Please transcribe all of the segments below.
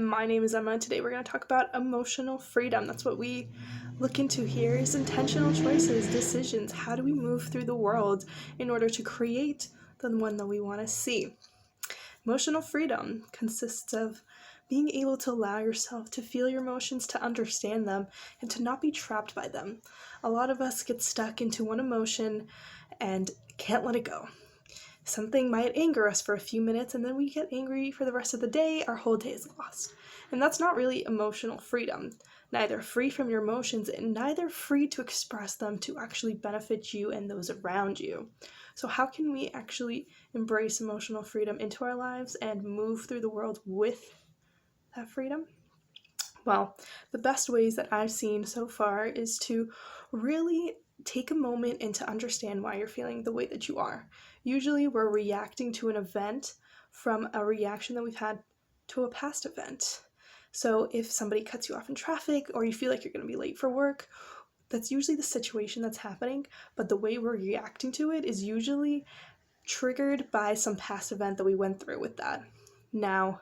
My name is Emma, and today we're going to talk about emotional freedom. That's what we look into here, is intentional choices, decisions. How do we move through the world in order to create the one that we want to see? Emotional freedom consists of being able to allow yourself to feel your emotions, to understand them, and to not be trapped by them. A lot of us get stuck into one emotion and can't let it go. Something might anger us for a few minutes, and then we get angry for the rest of the day. Our whole day is lost. And that's not really emotional freedom. Neither free from your emotions and neither free to express them to actually benefit you and those around you. So how can we actually embrace emotional freedom into our lives and move through the world with that freedom? Well, the best ways that I've seen so far is to really take a moment and to understand why you're feeling the way that you are. Usually we're reacting to an event from a reaction that we've had to a past event. So if somebody cuts you off in traffic or you feel like you're going to be late for work, that's usually the situation that's happening, but the way we're reacting to it is usually triggered by some past event that we went through with that. Now,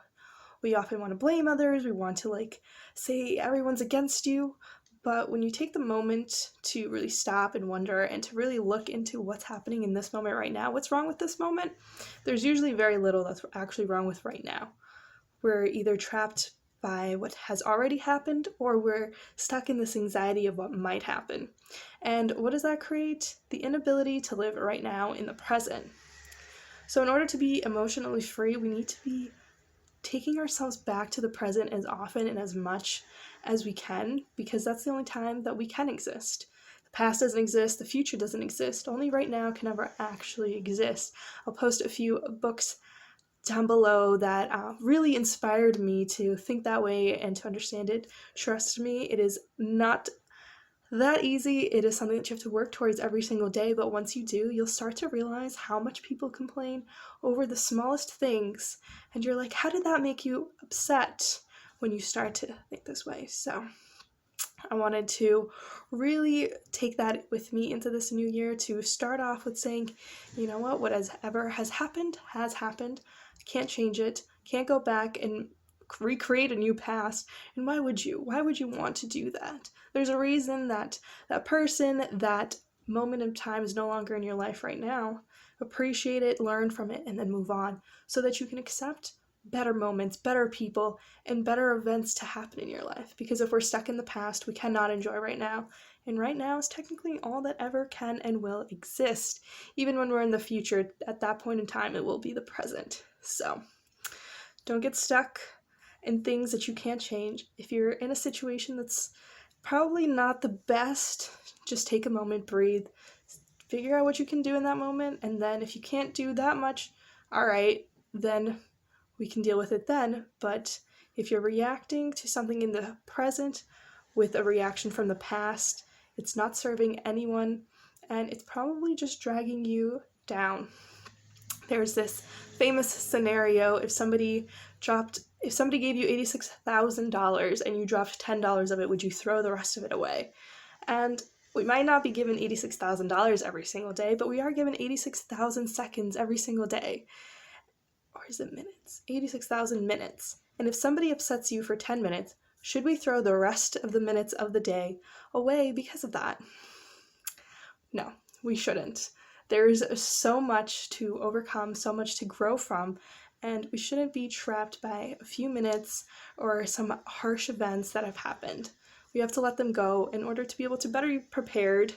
we often want to blame others, we want to say everyone's against you, but when you take the moment to really stop and wonder and to really look into what's happening in this moment right now, what's wrong with this moment, there's usually very little that's actually wrong with right now. We're either trapped by what has already happened or we're stuck in this anxiety of what might happen. And what does that create? The inability to live right now in the present. So in order to be emotionally free, we need to be taking ourselves back to the present as often and as much as we can, because that's the only time that we can exist. The past doesn't exist, the future doesn't exist, only right now can ever actually exist. I'll post a few books down below that really inspired me to think that way and to understand it. Trust me, it is not that easy. It is something that you have to work towards every single day, but once you do, you'll start to realize how much people complain over the smallest things, and you're like, how did that make you upset when you start to think this way? So I wanted to really take that with me into this new year, to start off with saying, you know what has happened has happened. Can't change it, can't go back and recreate a new past, and why would you want to do that? There's a reason that person, that moment of time is no longer in your life right now. Appreciate it, learn from it, and then move on so that you can accept better moments, better people, and better events to happen in your life. Because if we're stuck in the past, we cannot enjoy right now, and right now is technically all that ever can and will exist. Even when we're in the future, at that point in time, it will be the present. So don't get stuck in things that you can't change. If you're in a situation that's probably not the best, just take a moment, breathe, figure out what you can do in that moment, and then if you can't do that much, all right, then we can deal with it then. But if you're reacting to something in the present with a reaction from the past, it's not serving anyone, and it's probably just dragging you down. There's this famous scenario: if somebody gave you $86,000 and you dropped $10 of it, would you throw the rest of it away? And we might not be given $86,000 every single day, but we are given 86,000 seconds every single day. Or is it minutes? 86,000 minutes. And if somebody upsets you for 10 minutes, should we throw the rest of the minutes of the day away because of that? No, we shouldn't. There's so much to overcome, so much to grow from, and we shouldn't be trapped by a few minutes or some harsh events that have happened. We have to let them go in order to be able to better be prepared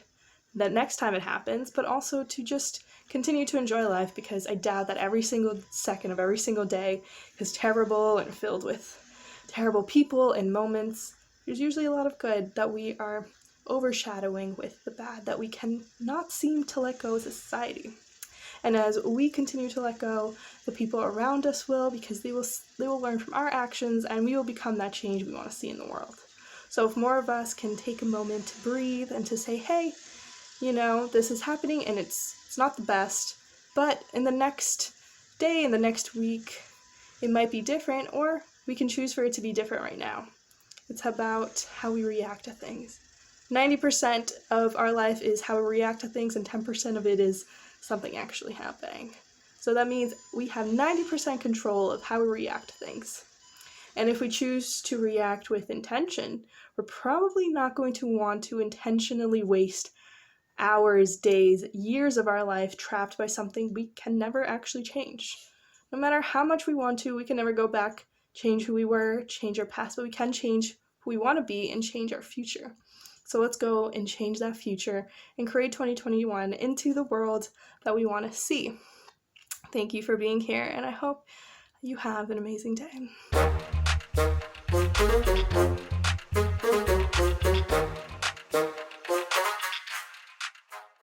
that next time it happens, but also to just continue to enjoy life, because I doubt that every single second of every single day is terrible and filled with terrible people and moments. There's usually a lot of good that we are overshadowing with the bad that we cannot seem to let go as a society. And as we continue to let go, the people around us will, because they will learn from our actions, and we will become that change we want to see in the world. So if more of us can take a moment to breathe and to say, hey, this is happening and it's not the best, but in the next day, in the next week, it might be different, or we can choose for it to be different right now. It's about how we react to things. 90% of our life is how we react to things, and 10% of it is something actually happening. So that means we have 90% control of how we react to things. And if we choose to react with intention, we're probably not going to want to intentionally waste hours, days, years of our life trapped by something we can never actually change. No matter how much we want to, we can never go back, change who we were, change our past, but we can change who we want to be and change our future. So let's go and change that future and create 2021 into the world that we want to see. Thank you for being here, and I hope you have an amazing day.